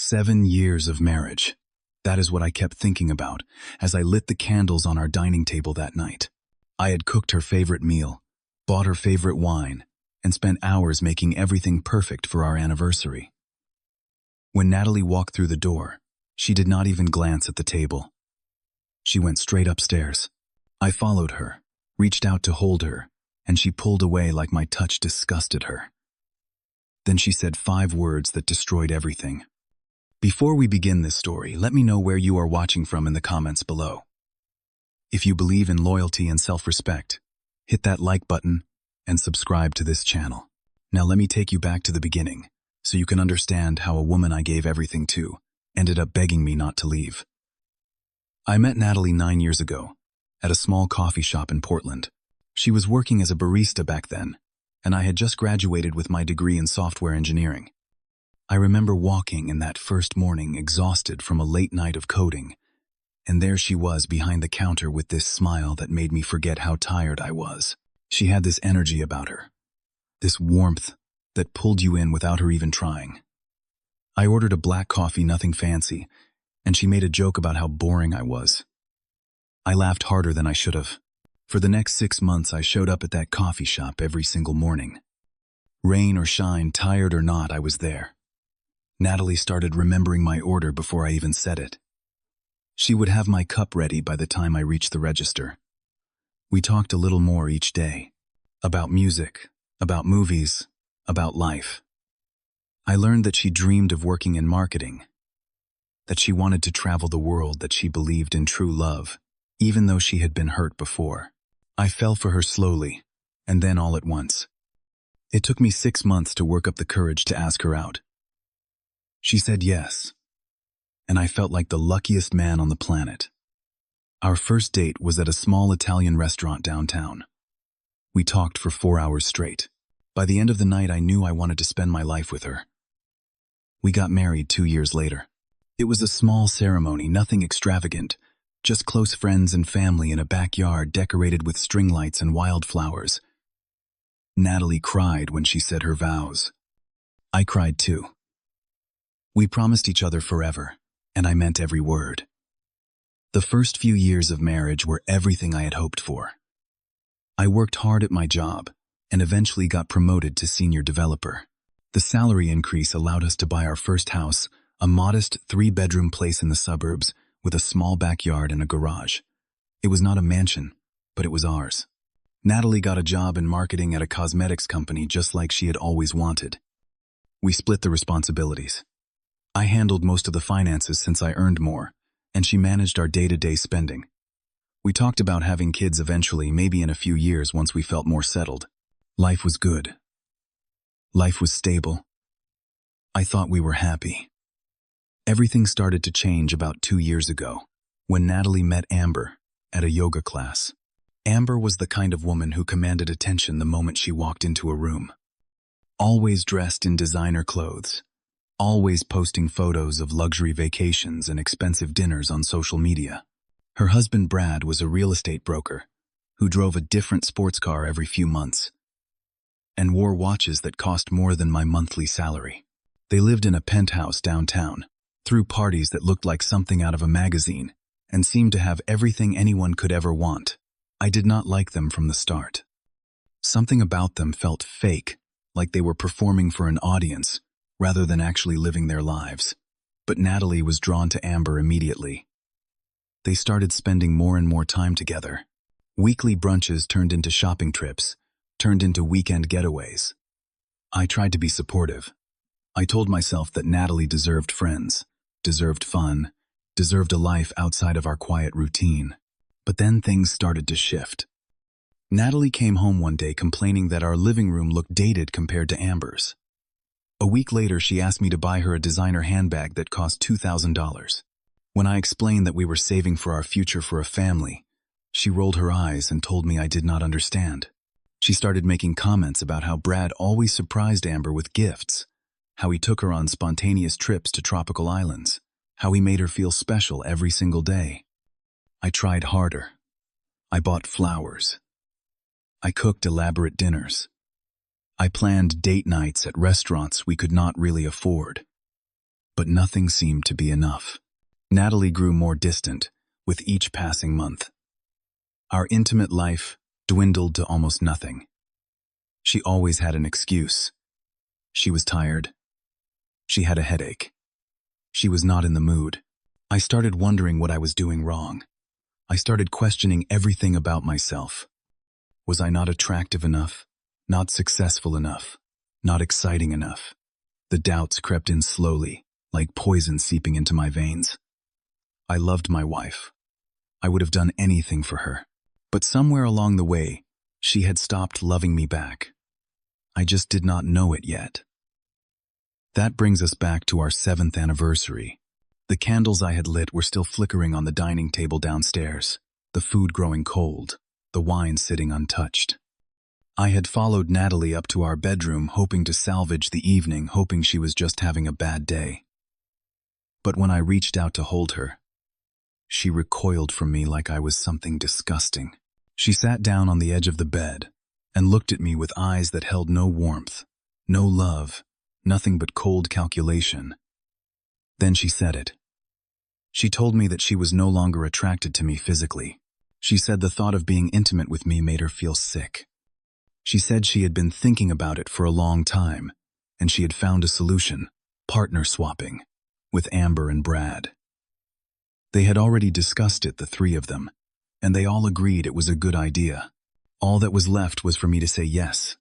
7 years of marriage. That is what I kept thinking about as I lit the candles on our dining table that night. I had cooked her favorite meal, bought her favorite wine, and spent hours making everything perfect for our anniversary. When Natalie walked through the door, she did not even glance at the table. She went straight upstairs. I followed her, reached out to hold her, and she pulled away like my touch disgusted her. Then she said 5 words that destroyed everything. Before we begin this story, let me know where you are watching from in the comments below. If you believe in loyalty and self-respect, hit that like button and subscribe to this channel. Now let me take you back to the beginning, so you can understand how a woman I gave everything to ended up begging me not to leave. I met Natalie 9 years ago, at a small coffee shop in Portland. She was working as a barista back then, and I had just graduated with my degree in software engineering. I remember walking in that first morning exhausted from a late night of coding, and there she was behind the counter with this smile that made me forget how tired I was. She had this energy about her, this warmth that pulled you in without her even trying. I ordered a black coffee, nothing fancy, and she made a joke about how boring I was. I laughed harder than I should have. For the next 6 months, I showed up at that coffee shop every single morning. Rain or shine, tired or not, I was there. Natalie started remembering my order before I even said it. She would have my cup ready by the time I reached the register. We talked a little more each day. About music, about movies, about life. I learned that she dreamed of working in marketing, that she wanted to travel the world, that she believed in true love, even though she had been hurt before. I fell for her slowly, and then all at once. It took me 6 months to work up the courage to ask her out. She said yes, and I felt like the luckiest man on the planet. Our first date was at a small Italian restaurant downtown. We talked for 4 hours straight. By the end of the night, I knew I wanted to spend my life with her. We got married 2 years later. It was a small ceremony, nothing extravagant, just close friends and family in a backyard decorated with string lights and wildflowers. Natalie cried when she said her vows. I cried too. We promised each other forever, and I meant every word. The first few years of marriage were everything I had hoped for. I worked hard at my job and eventually got promoted to senior developer. The salary increase allowed us to buy our first house, a modest 3-bedroom place in the suburbs with a small backyard and a garage. It was not a mansion, but it was ours. Natalie got a job in marketing at a cosmetics company just like she had always wanted. We split the responsibilities. I handled most of the finances since I earned more, and she managed our day-to-day spending. We talked about having kids eventually, maybe in a few years once we felt more settled. Life was good. Life was stable. I thought we were happy. Everything started to change about 2 years ago, when Natalie met Amber at a yoga class. Amber was the kind of woman who commanded attention the moment she walked into a room. Always dressed in designer clothes. Always posting photos of luxury vacations and expensive dinners on social media. Her husband Brad was a real estate broker who drove a different sports car every few months and wore watches that cost more than my monthly salary. They lived in a penthouse downtown, threw parties that looked like something out of a magazine, and seemed to have everything anyone could ever want. I did not like them from the start. Something about them felt fake, like they were performing for an audience rather than actually living their lives. But Natalie was drawn to Amber immediately. They started spending more and more time together. Weekly brunches turned into shopping trips, turned into weekend getaways. I tried to be supportive. I told myself that Natalie deserved friends, deserved fun, deserved a life outside of our quiet routine. But then things started to shift. Natalie came home one day complaining that our living room looked dated compared to Amber's. A week later, she asked me to buy her a designer handbag that cost $2,000. When I explained that we were saving for our future for a family, she rolled her eyes and told me I did not understand. She started making comments about how Brad always surprised Amber with gifts, how he took her on spontaneous trips to tropical islands, how he made her feel special every single day. I tried harder. I bought flowers. I cooked elaborate dinners. I planned date nights at restaurants we could not really afford. but nothing seemed to be enough. Natalie grew more distant with each passing month. Our intimate life dwindled to almost nothing. She always had an excuse. She was tired. She had a headache. She was not in the mood. I started wondering what I was doing wrong. I started questioning everything about myself. Was I not attractive enough? Not successful enough? Not exciting enough? The doubts crept in slowly, like poison seeping into my veins. I loved my wife. I would have done anything for her. But somewhere along the way, she had stopped loving me back. I just did not know it yet. That brings us back to our 7th anniversary. The candles I had lit were still flickering on the dining table downstairs, the food growing cold, the wine sitting untouched. I had followed Natalie up to our bedroom, hoping to salvage the evening, hoping she was just having a bad day. But when I reached out to hold her, she recoiled from me like I was something disgusting. She sat down on the edge of the bed and looked at me with eyes that held no warmth, no love, nothing but cold calculation. Then she said it. She told me that she was no longer attracted to me physically. She said the thought of being intimate with me made her feel sick. She said she had been thinking about it for a long time, and she had found a solution, partner swapping, with Amber and Brad. They had already discussed it, the three of them, and they all agreed it was a good idea. All that was left was for me to say yes.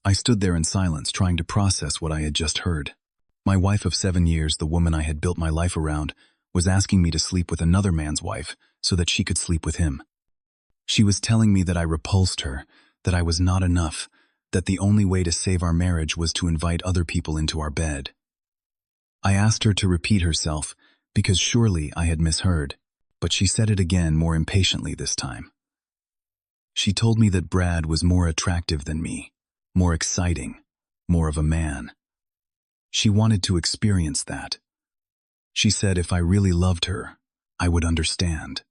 I stood there in silence, trying to process what I had just heard. My wife of 7 years, the woman I had built my life around, was asking me to sleep with another man's wife so that she could sleep with him. She was telling me that I repulsed her, that I was not enough, that the only way to save our marriage was to invite other people into our bed. I asked her to repeat herself, because surely I had misheard, but she said it again, more impatiently this time. She told me that Brad was more attractive than me, more exciting, more of a man. She wanted to experience that. She said if I really loved her, I would understand.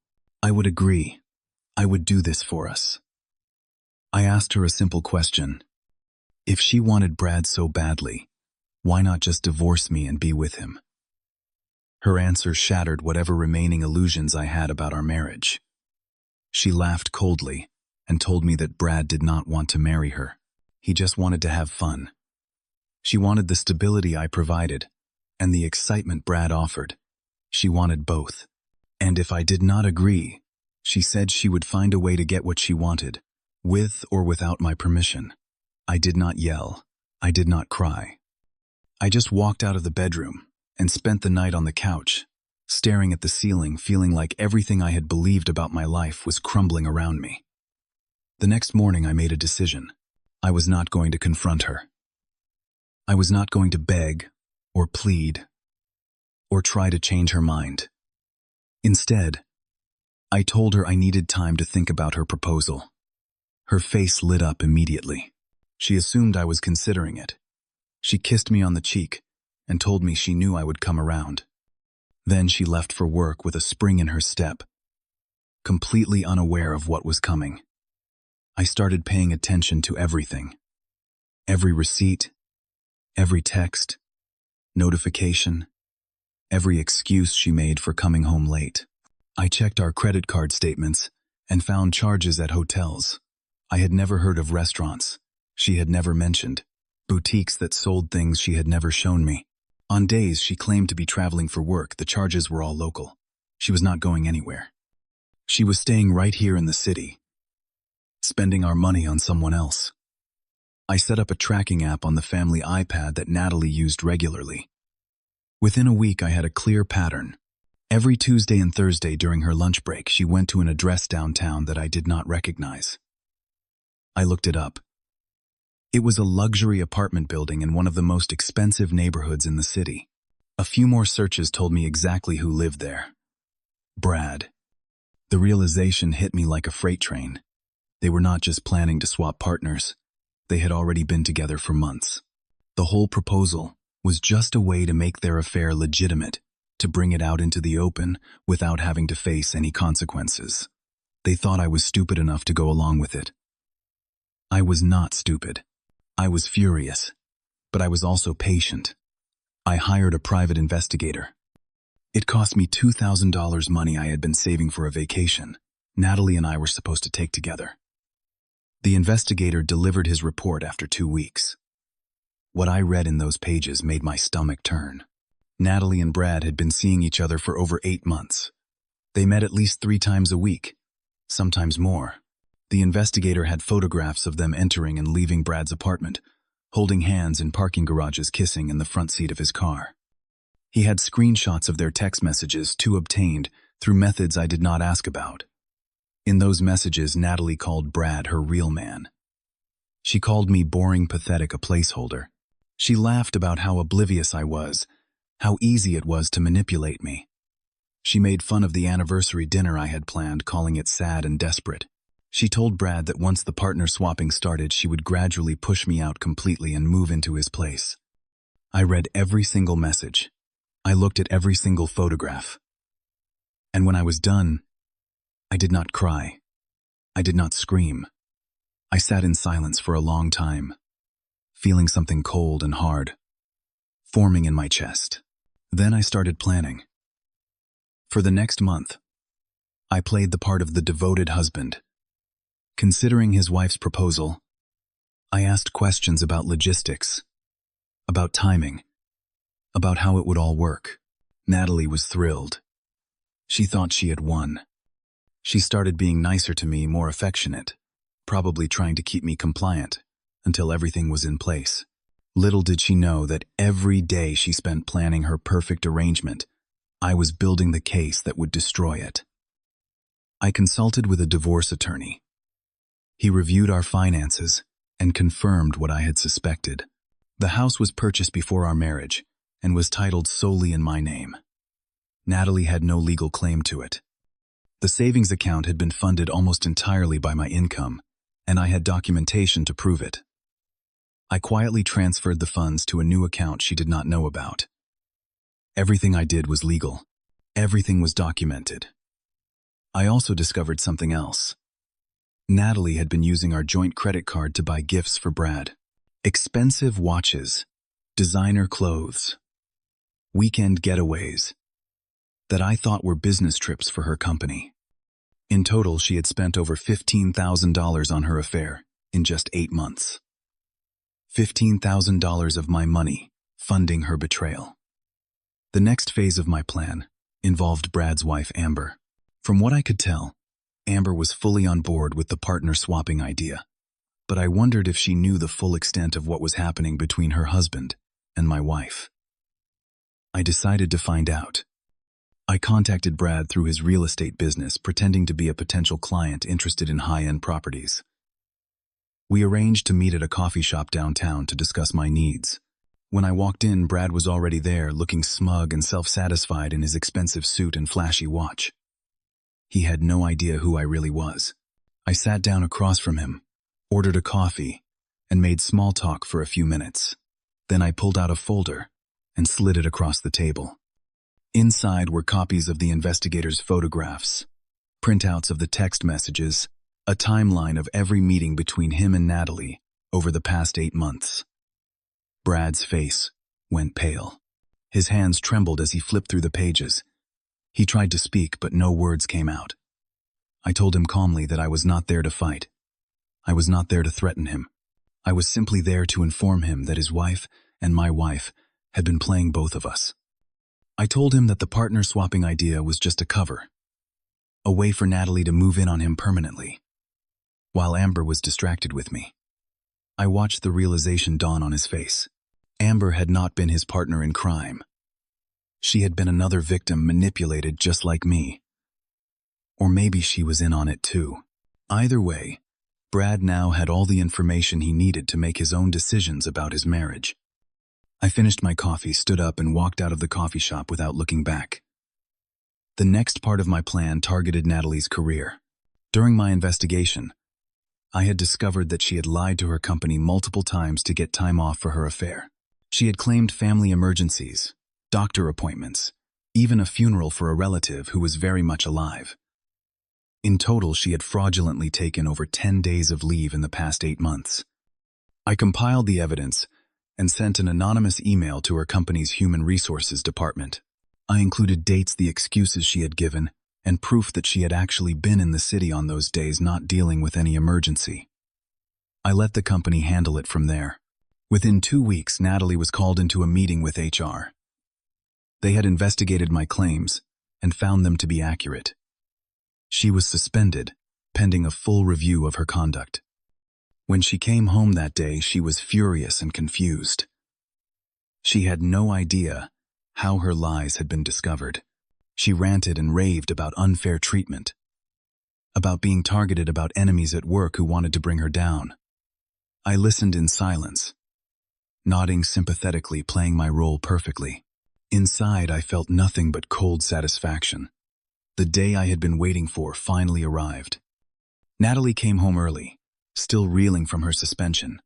I would agree. I would do this for us. I asked her a simple question. If she wanted Brad so badly, why not just divorce me and be with him? Her answer shattered whatever remaining illusions I had about our marriage. She laughed coldly and told me that Brad did not want to marry her. He just wanted to have fun. She wanted the stability I provided and the excitement Brad offered. She wanted both. And if I did not agree, she said she would find a way to get what she wanted, with or without my permission. I did not yell. I did not cry. I just walked out of the bedroom and spent the night on the couch, staring at the ceiling, feeling like everything I had believed about my life was crumbling around me. The next morning I made a decision. I was not going to confront her. I was not going to beg or plead or try to change her mind. Instead, I told her I needed time to think about her proposal. Her face lit up immediately. She assumed I was considering it. She kissed me on the cheek and told me she knew I would come around. Then she left for work with a spring in her step, completely unaware of what was coming. I started paying attention to everything. Every receipt, every text, notification, every excuse she made for coming home late. I checked our credit card statements and found charges at hotels. I had never heard of restaurants she had never mentioned, boutiques that sold things she had never shown me. On days she claimed to be traveling for work, the charges were all local. She was not going anywhere. She was staying right here in the city, spending our money on someone else. I set up a tracking app on the family iPad that Natalie used regularly. Within a week, I had a clear pattern. Every Tuesday and Thursday during her lunch break, she went to an address downtown that I did not recognize. I looked it up. It was a luxury apartment building in one of the most expensive neighborhoods in the city. A few more searches told me exactly who lived there. Brad. The realization hit me like a freight train. They were not just planning to swap partners. They had already been together for months. The whole proposal was just a way to make their affair legitimate, to bring it out into the open without having to face any consequences. They thought I was stupid enough to go along with it. I was not stupid. I was furious, but I was also patient. I hired a private investigator. It cost me $2,000 money I had been saving for a vacation Natalie and I were supposed to take together. The investigator delivered his report after 2 weeks. What I read in those pages made my stomach turn. Natalie and Brad had been seeing each other for over 8 months. They met at least 3 times a week, sometimes more. The investigator had photographs of them entering and leaving Brad's apartment, holding hands in parking garages, kissing in the front seat of his car. He had screenshots of their text messages, too, obtained through methods I did not ask about. In those messages, Natalie called Brad her real man. She called me boring, pathetic, a placeholder. She laughed about how oblivious I was, how easy it was to manipulate me. She made fun of the anniversary dinner I had planned, calling it sad and desperate. She told Brad that once the partner swapping started, she would gradually push me out completely and move into his place. I read every single message. I looked at every single photograph. And when I was done, I did not cry. I did not scream. I sat in silence for a long time, feeling something cold and hard forming in my chest. Then I started planning. For the next month, I played the part of the devoted husband. Considering his wife's proposal, I asked questions about logistics, about timing, about how it would all work. Natalie was thrilled. She thought she had won. She started being nicer to me, more affectionate, probably trying to keep me compliant until everything was in place. Little did she know that every day she spent planning her perfect arrangement, I was building the case that would destroy it. I consulted with a divorce attorney. He reviewed our finances and confirmed what I had suspected. The house was purchased before our marriage and was titled solely in my name. Natalie had no legal claim to it. The savings account had been funded almost entirely by my income, and I had documentation to prove it. I quietly transferred the funds to a new account she did not know about. Everything I did was legal. Everything was documented. I also discovered something else. Natalie had been using our joint credit card to buy gifts for Brad. Expensive watches, designer clothes, weekend getaways that I thought were business trips for her company. In total, she had spent over $15,000 on her affair in just 8 months. $15,000 of my money funding her betrayal. The next phase of my plan involved Brad's wife, Amber. From what I could tell, Amber was fully on board with the partner swapping idea, but I wondered if she knew the full extent of what was happening between her husband and my wife. I decided to find out. I contacted Brad through his real estate business, pretending to be a potential client interested in high-end properties. We arranged to meet at a coffee shop downtown to discuss my needs. When I walked in, Brad was already there, looking smug and self-satisfied in his expensive suit and flashy watch. He had no idea who I really was. I sat down across from him, ordered a coffee, and made small talk for a few minutes. Then I pulled out a folder and slid it across the table. Inside were copies of the investigator's photographs, printouts of the text messages, a timeline of every meeting between him and Natalie over the past 8 months. Brad's face went pale. His hands trembled as he flipped through the pages. He tried to speak, but no words came out. I told him calmly that I was not there to fight. I was not there to threaten him. I was simply there to inform him that his wife and my wife had been playing both of us. I told him that the partner swapping idea was just a cover, a way for Natalie to move in on him permanently, while Amber was distracted with me. I watched the realization dawn on his face. Amber had not been his partner in crime. She had been another victim manipulated just like me. Or maybe she was in on it too. Either way, Brad now had all the information he needed to make his own decisions about his marriage. I finished my coffee, stood up, and walked out of the coffee shop without looking back. The next part of my plan targeted Natalie's career. During my investigation, I had discovered that she had lied to her company multiple times to get time off for her affair. She had claimed family emergencies, doctor appointments, even a funeral for a relative who was very much alive. In total, she had fraudulently taken over 10 days of leave in the past 8 months. I compiled the evidence and sent an anonymous email to her company's human resources department. I included dates, the excuses she had given, and proof that she had actually been in the city on those days, not dealing with any emergency. I let the company handle it from there. Within 2 weeks, Natalie was called into a meeting with HR. They had investigated my claims and found them to be accurate. She was suspended, pending a full review of her conduct. When she came home that day, she was furious and confused. She had no idea how her lies had been discovered. She ranted and raved about unfair treatment, about being targeted, about enemies at work who wanted to bring her down. I listened in silence, nodding sympathetically, playing my role perfectly. Inside, I felt nothing but cold satisfaction. The day I had been waiting for finally arrived. Natalie came home early, still reeling from her suspension,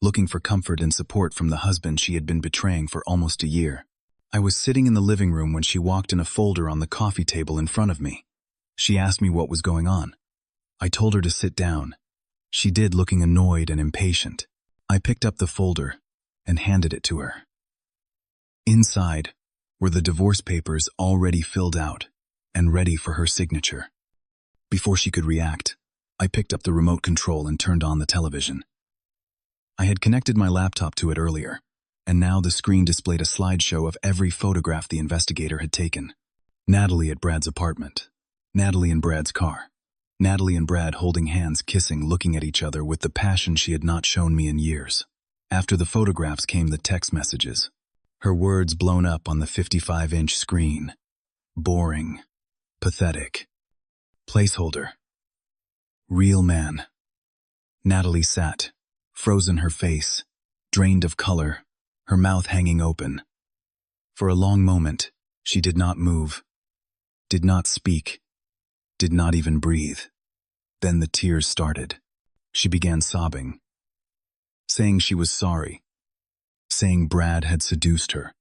looking for comfort and support from the husband she had been betraying for almost a year. I was sitting in the living room when she walked in, a folder on the coffee table in front of me. She asked me what was going on. I told her to sit down. She did, looking annoyed and impatient. I picked up the folder and handed it to her. Inside were the divorce papers, already filled out and ready for her signature. Before she could react, I picked up the remote control and turned on the television. I had connected my laptop to it earlier, and now the screen displayed a slideshow of every photograph the investigator had taken. Natalie at Brad's apartment. Natalie in Brad's car. Natalie and Brad holding hands, kissing, looking at each other with the passion she had not shown me in years. After the photographs came the text messages. Her words blown up on the 55-inch screen. Boring. Pathetic. Placeholder. Real man. Natalie sat, frozen, her face drained of color, her mouth hanging open. For a long moment, she did not move, did not speak, did not even breathe. Then the tears started. She began sobbing, saying she was sorry, saying Brad had seduced her,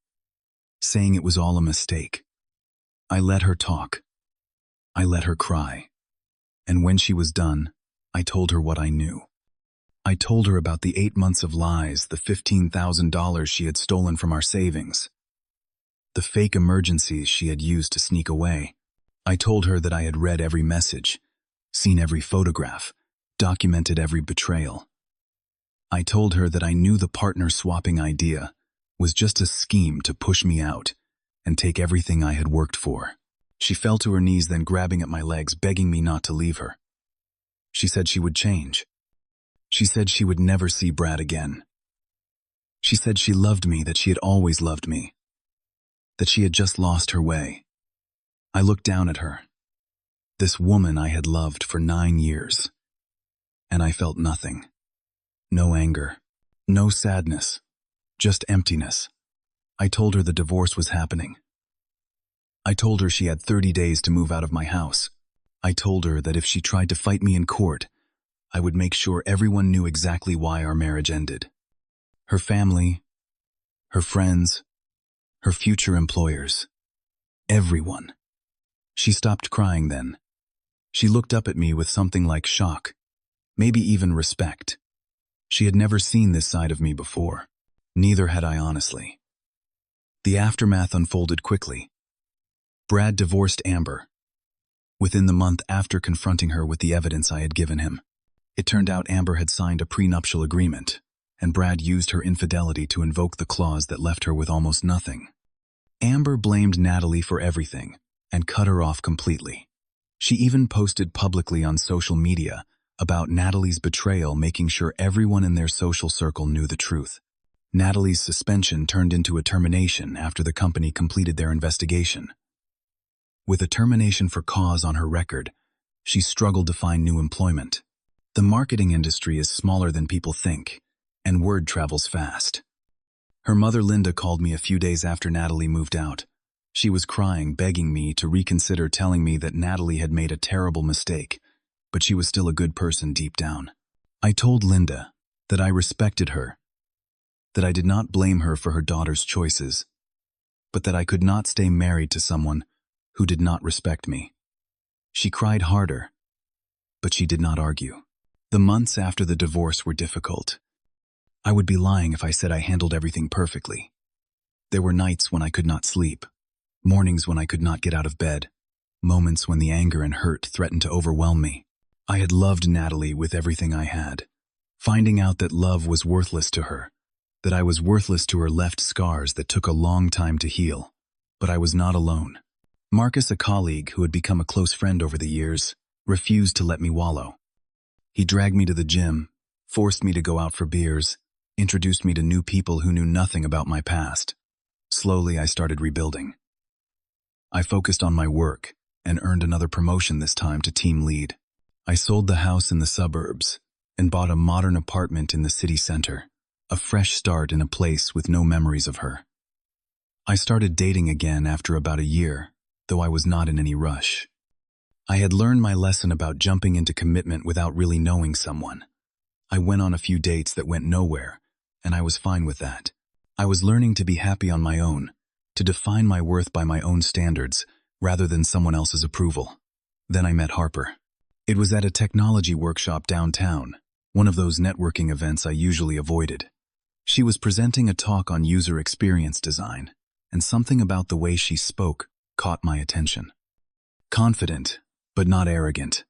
saying it was all a mistake. I let her talk. I let her cry. And when she was done, I told her what I knew. I told her about the 8 months of lies, the $15,000 she had stolen from our savings, the fake emergencies she had used to sneak away. I told her that I had read every message, seen every photograph, documented every betrayal. I told her that I knew the partner-swapping idea was just a scheme to push me out and take everything I had worked for. She fell to her knees, then grabbing at my legs, begging me not to leave her. She said she would change. She said she would never see Brad again. She said she loved me, that she had always loved me, that she had just lost her way. I looked down at her, this woman I had loved for 9 years, and I felt nothing. No anger, no sadness, just emptiness. I told her the divorce was happening. I told her she had 30 days to move out of my house. I told her that if she tried to fight me in court, I would make sure everyone knew exactly why our marriage ended. Her family, her friends, her future employers, everyone. She stopped crying then. She looked up at me with something like shock, maybe even respect. She had never seen this side of me before. Neither had I, honestly. The aftermath unfolded quickly. Brad divorced Amber within the month after confronting her with the evidence I had given him. It turned out Amber had signed a prenuptial agreement, and Brad used her infidelity to invoke the clause that left her with almost nothing. Amber blamed Natalie for everything and cut her off completely. She even posted publicly on social media about Natalie's betrayal, making sure everyone in their social circle knew the truth. Natalie's suspension turned into a termination after the company completed their investigation. With a termination for cause on her record, she struggled to find new employment. The marketing industry is smaller than people think, and word travels fast. Her mother Linda called me a few days after Natalie moved out. She was crying, begging me to reconsider, telling me that Natalie had made a terrible mistake, but she was still a good person deep down. I told Linda that I respected her, that I did not blame her for her daughter's choices, but that I could not stay married to someone who did not respect me. She cried harder, but she did not argue. The months after the divorce were difficult. I would be lying if I said I handled everything perfectly. There were nights when I could not sleep, mornings when I could not get out of bed, moments when the anger and hurt threatened to overwhelm me. I had loved Natalie with everything I had. Finding out that love was worthless to her, that I was worthless to her, left scars that took a long time to heal. But I was not alone. Marcus, a colleague who had become a close friend over the years, refused to let me wallow. He dragged me to the gym, forced me to go out for beers, introduced me to new people who knew nothing about my past. Slowly, I started rebuilding. I focused on my work and earned another promotion, this time to team lead. I sold the house in the suburbs and bought a modern apartment in the city center, a fresh start in a place with no memories of her. I started dating again after about a year, though I was not in any rush. I had learned my lesson about jumping into commitment without really knowing someone. I went on a few dates that went nowhere, and I was fine with that. I was learning to be happy on my own, to define my worth by my own standards, rather than someone else's approval. Then I met Harper. It was at a technology workshop downtown, one of those networking events I usually avoided. She was presenting a talk on user experience design, and something about the way she spoke caught my attention. Confident, but not arrogant.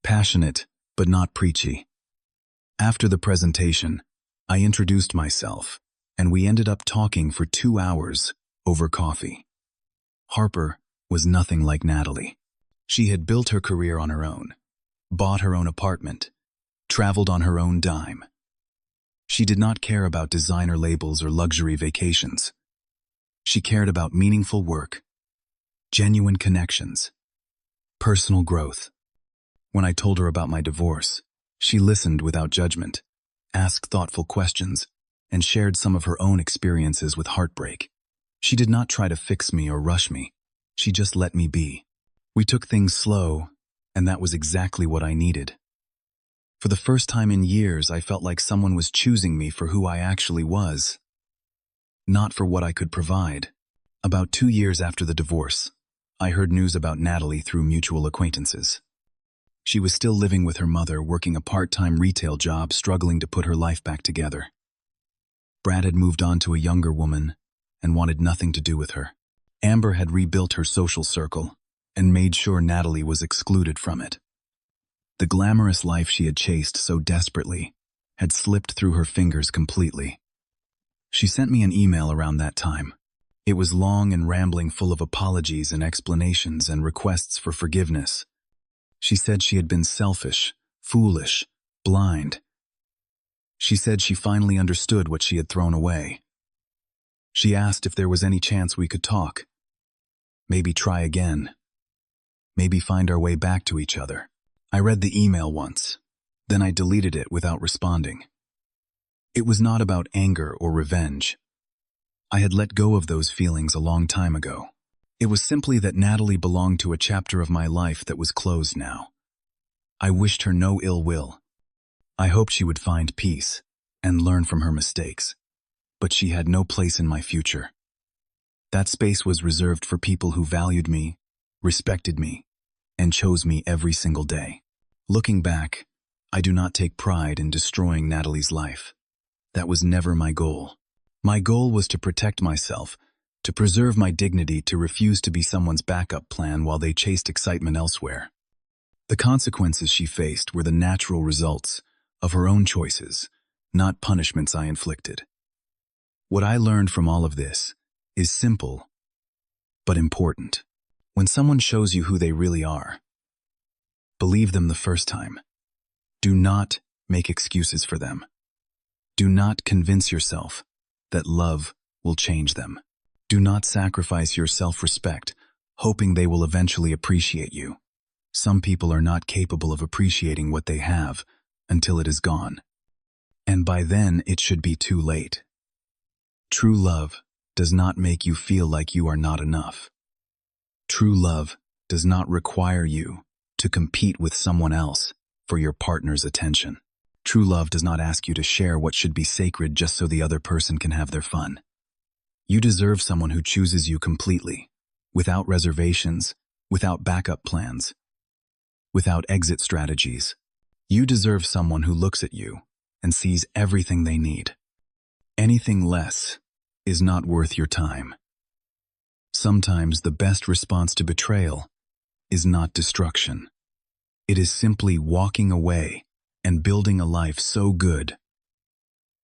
Passionate, but not preachy. After the presentation, I introduced myself, and we ended up talking for 2 hours over coffee. Harper was nothing like Natalie. She had built her career on her own, bought her own apartment, traveled on her own dime. She did not care about designer labels or luxury vacations. She cared about meaningful work, genuine connections, personal growth. When I told her about my divorce, she listened without judgment, asked thoughtful questions, and shared some of her own experiences with heartbreak. She did not try to fix me or rush me. She just let me be. We took things slow, and that was exactly what I needed. For the first time in years, I felt like someone was choosing me for who I actually was, not for what I could provide. About 2 years after the divorce, I heard news about Natalie through mutual acquaintances. She was still living with her mother, working a part-time retail job, struggling to put her life back together. Brad had moved on to a younger woman and wanted nothing to do with her. Amber had rebuilt her social circle and made sure Natalie was excluded from it. The glamorous life she had chased so desperately had slipped through her fingers completely. She sent me an email around that time. It was long and rambling, full of apologies and explanations and requests for forgiveness. She said she had been selfish, foolish, blind. She said she finally understood what she had thrown away. She asked if there was any chance we could talk. Maybe try again. Maybe find our way back to each other. I read the email once, then I deleted it without responding. It was not about anger or revenge. I had let go of those feelings a long time ago. It was simply that Natalie belonged to a chapter of my life that was closed now. I wished her no ill will. I hoped she would find peace and learn from her mistakes, but she had no place in my future. That space was reserved for people who valued me, respected me, and chose me every single day. Looking back, I do not take pride in destroying Natalie's life. That was never my goal. My goal was to protect myself, to preserve my dignity, to refuse to be someone's backup plan while they chased excitement elsewhere. The consequences she faced were the natural results of her own choices, not punishments I inflicted. What I learned from all of this is simple, but important. When someone shows you who they really are, believe them the first time. Do not make excuses for them. Do not convince yourself that love will change them. Do not sacrifice your self-respect, hoping they will eventually appreciate you. Some people are not capable of appreciating what they have until it is gone. And by then, it should be too late. True love does not make you feel like you are not enough. True love does not require you to compete with someone else for your partner's attention. True love does not ask you to share what should be sacred just so the other person can have their fun. You deserve someone who chooses you completely, without reservations, without backup plans, without exit strategies. You deserve someone who looks at you and sees everything they need. Anything less is not worth your time. Sometimes the best response to betrayal is not destruction. It is simply walking away and building a life so good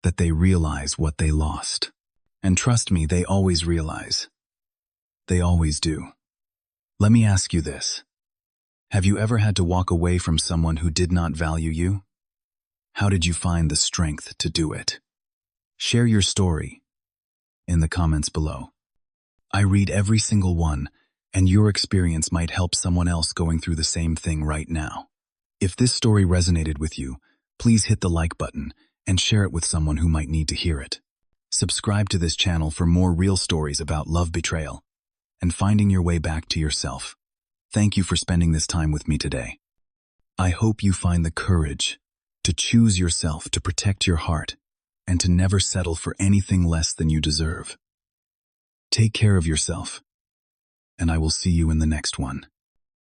that they realize what they lost. And trust me, they always realize. They always do. Let me ask you this. Have you ever had to walk away from someone who did not value you? How did you find the strength to do it? Share your story in the comments below. I read every single one, and your experience might help someone else going through the same thing right now. If this story resonated with you, please hit the like button and share it with someone who might need to hear it. Subscribe to this channel for more real stories about love betrayal and finding your way back to yourself. Thank you for spending this time with me today. I hope you find the courage to choose yourself, to protect your heart, and to never settle for anything less than you deserve. Take care of yourself, and I will see you in the next one.